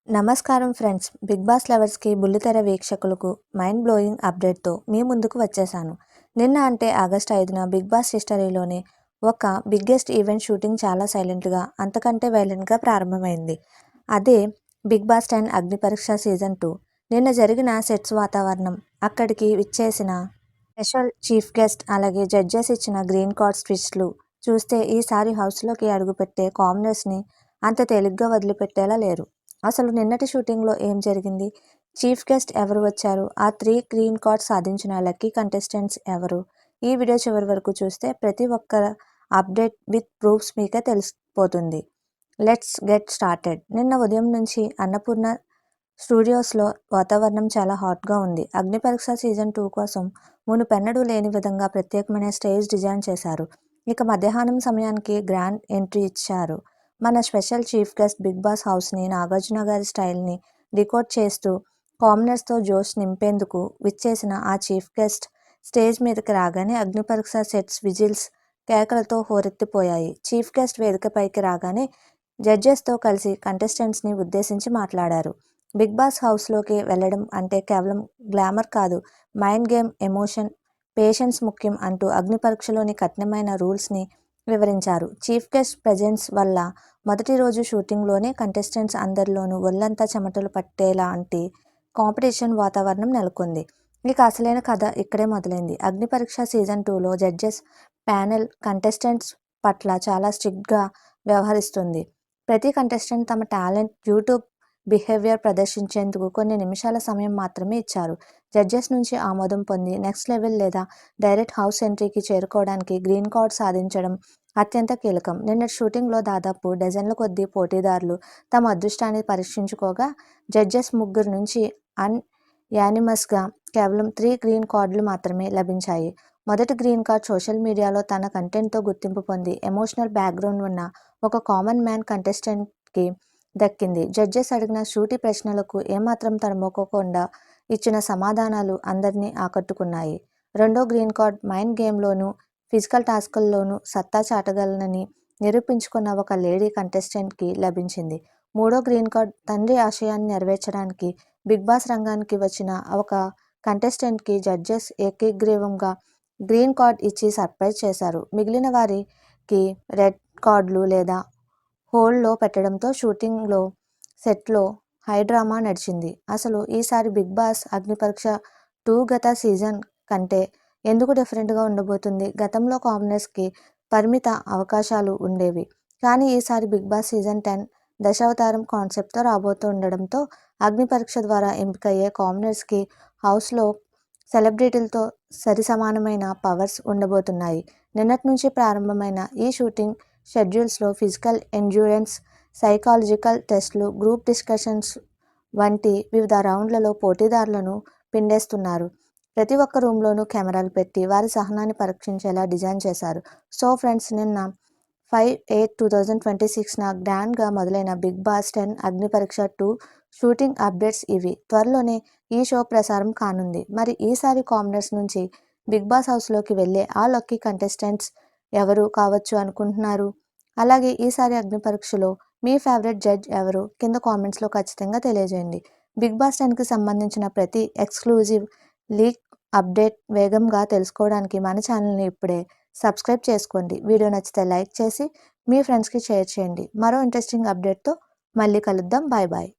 నమస్కారం friends. Big boss లవర్స్‌కి, బుల్లితెర వీక్షకులకు మైండ్ బ్లోయింగ్ అప్డేట్‌తో మీ ముందుకు వచ్చేసాను. నిన్న అంటే ఆగస్టు 5న బిగ్ బాస్ హిస్టరీలోనే ఒక బిగ్గెస్ట్ ఈవెంట్ షూటింగ్ చాలా సైలెంట్‌గా, అంతకంటే వైలెంట్‌గా ప్రారంభమైంది. అదే బిగ్ బాస్ 10 అగ్నిపరీక్ష సీజన్ 2. నిన్న జరిగిన సెట్స్ వాతావరణం, అక్కడికి విచ్చేసిన స్పెషల్ చీఫ్ గెస్ట్, అలాగే జడ్జెస్ ఇచ్చిన గ్రీన్ కార్డ్స్ ట్విస్ట్‌లు చూస్తే ఈసారి హౌస్‌లోకి అడుగుపెట్టే కామనర్స్‌ని అంత తేలిగ్గా వదిలిపెట్టేలా లేరు. అసలు నిన్నటి షూటింగ్లో ఏం జరిగింది? చీఫ్ గెస్ట్ ఎవరు వచ్చారు? ఆ 3 గ్రీన్ కార్డ్స్ సాధించిన లక్కీ కంటెస్టెంట్స్ ఎవరు? ఈ వీడియో చివరి వరకు చూస్తే ప్రతి ఒక్క అప్డేట్ విత్ ప్రూఫ్స్ మీకే తెలిసిపోతుంది. Let's get started. నిన్న ఉదయం నుంచి అన్నపూర్ణ స్టూడియోస్లో వాతావరణం చాలా హాట్గా ఉంది. అగ్నిపరీక్ష సీజన్ 2 కోసం మునుపెన్నడూ లేని విధంగా ప్రత్యేకమైన స్టేజ్ డిజైన్ చేశారు. ఇక మధ్యాహ్నం సమయానికి గ్రాండ్ ఎంట్రీ ఇచ్చారు. మన special chief guest big boss హౌస్ని నాగార్జున గారి స్టైల్ని డీకోడ్ చేస్తూ కామనర్స్తో జోష్ నింపేందుకు విచ్చేసిన ఆ చీఫ్ గెస్ట్ స్టేజ్ మీదకి రాగానే అగ్నిపరీక్ష సెట్స్ విజిల్స్, కేకలతో హోరెత్తిపోయాయి. చీఫ్ గెస్ట్ వేదికపైకి రాగానే జడ్జెస్తో కలిసి కంటెస్టెంట్స్ని ఉద్దేశించి మాట్లాడారు. బిగ్ బాస్ హౌస్లోకి వెళ్ళడం అంటే కేవలం గ్లామర్ కాదు, మైండ్ గేమ్, ఎమోషన్, పేషెన్స్ ముఖ్యం అంటూ అగ్నిపరీక్షలోని కఠినమైన రూల్స్ని వివరించారు. చీఫ్ గెస్ట్ ప్రెజెన్స్ వల్ల మొదటి రోజు షూటింగ్లోనే కంటెస్టెంట్స్ అందరిలోనూ ఒళ్లంతా చెమటలు పట్టేలాంటి కాంపిటీషన్ వాతావరణం నెలకొంది. ఇక అసలైన కథ ఇక్కడే మొదలైంది. అగ్నిపరీక్ష సీజన్ 2లో జడ్జెస్ ప్యానెల్ కంటెస్టెంట్స్ పట్ల చాలా స్ట్రిక్ట్గా వ్యవహరిస్తుంది. ప్రతి కంటెస్టెంట్ తమ టాలెంట్, యూట్యూబ్ బిహేవియర్ ప్రదర్శించేందుకు కొన్ని నిమిషాల సమయం మాత్రమే ఇచ్చారు. జడ్జెస్ నుంచి ఆమోదం పొంది నెక్స్ట్ లెవెల్ లేదా డైరెక్ట్ హౌస్ ఎంట్రీకి చేరుకోవడానికి గ్రీన్ కార్డ్ సాధించడం అత్యంత కీలకం. నిన్నటి షూటింగ్లో దాదాపు డజన్ల కొద్దీ పోటీదారులు తమ అదృష్టాన్ని పరీక్షించుకోగా జడ్జెస్ ముగ్గురు నుంచి యానిమస్గా కేవలం 3 గ్రీన్ కార్డులు మాత్రమే లభించాయి. మొదటి గ్రీన్ కార్డ్ సోషల్ మీడియాలో తన కంటెంట్తో గుర్తింపు పొంది ఎమోషనల్ బ్యాక్గ్రౌండ్ ఉన్న ఒక కామన్ మ్యాన్ కంటెస్టెంట్కి దక్కింది. జడ్జెస్ అడిగిన సూటి ప్రశ్నలకు ఏమాత్రం తడమొక్కకుండా ఇచ్చిన సమాధానాలు అందరినీ ఆకట్టుకున్నాయి. రెండో గ్రీన్ కార్డ్ మైండ్ గేమ్లోనూ, ఫిజికల్ టాస్కుల్లోనూ సత్తా చాటగలనని నిరూపించుకున్న ఒక లేడీ కంటెస్టెంట్కి లభించింది. మూడో గ్రీన్ కార్డ్ తండ్రి ఆశయాన్ని నెరవేర్చడానికి బిగ్ బాస్ రంగానికి వచ్చిన ఒక కంటెస్టెంట్కి జడ్జెస్ ఏకగ్రీవంగా గ్రీన్ కార్డ్ ఇచ్చి సర్ప్రైజ్ చేశారు. మిగిలిన వారికి రెడ్ కార్డులు లేదా హోల్డ్లో పెట్టడంతో షూటింగ్లో సెట్లో హై డ్రామా నడిచింది. అసలు ఈసారి బిగ్ బాస్ అగ్నిపరీక్ష 2 గత సీజన్ కంటే ఎందుకు డిఫరెంట్గా ఉండబోతుంది? గతంలో కామనర్స్కి పరిమిత అవకాశాలు ఉండేవి. కానీ ఈసారి బిగ్ బాస్ సీజన్ 10 దశావతారం కాన్సెప్ట్తో రాబోతుండడంతో అగ్నిపరీక్ష ద్వారా ఎంపికయ్యే కామనర్స్కి హౌస్లో సెలబ్రిటీలతో సరిసమానమైన పవర్స్ ఉండబోతున్నాయి. నిన్నటి నుంచి ప్రారంభమైన ఈ షూటింగ్ షెడ్యూల్స్లో ఫిజికల్ ఎండ్యూరెన్స్, సైకాలజికల్ టెస్టులు, గ్రూప్ డిస్కషన్స్ వంటి వివిధ రౌండ్లలో పోటీదారులను పిండేస్తున్నారు. ప్రతి ఒక్క రూమ్లోనూ కెమెరాలు పెట్టి వారి సహనాన్ని పరీక్షించేలా డిజైన్ చేశారు. సో ఫ్రెండ్స్, నిన్న 5/8/2026న గ్రాండ్గా మొదలైన బిగ్ బాస్ 10 అగ్నిపరీక్ష 2 షూటింగ్ అప్డేట్స్ ఇవి. త్వరలోనే ఈ షో ప్రసారం కానుంది. మరి ఈసారి కామనర్స్ నుంచి బిగ్ బాస్ హౌస్లోకి వెళ్ళే ఆ లక్కీ కంటెస్టెంట్స్ ఎవరు కావచ్చు అనుకుంటున్నారు? అలాగే ఈసారి అగ్నిపరీక్షలో మీ ఫేవరెట్ జడ్జ్ ఎవరు? కింద కామెంట్స్లో ఖచ్చితంగా తెలియజేయండి. బిగ్ బాస్ 10కి సంబంధించిన ప్రతి ఎక్స్క్లూజివ్ లీక్ అప్డేట్ వేగంగా తెలుసుకోవడానికి మన ఛానల్ని ఇప్పుడే సబ్స్క్రైబ్ చేసుకోండి. వీడియో నచ్చితే లైక్ చేసి మీ ఫ్రెండ్స్కి షేర్ చేయండి. మరో ఇంట్రెస్టింగ్ అప్డేట్తో మళ్ళీ కలుద్దాం. Bye bye.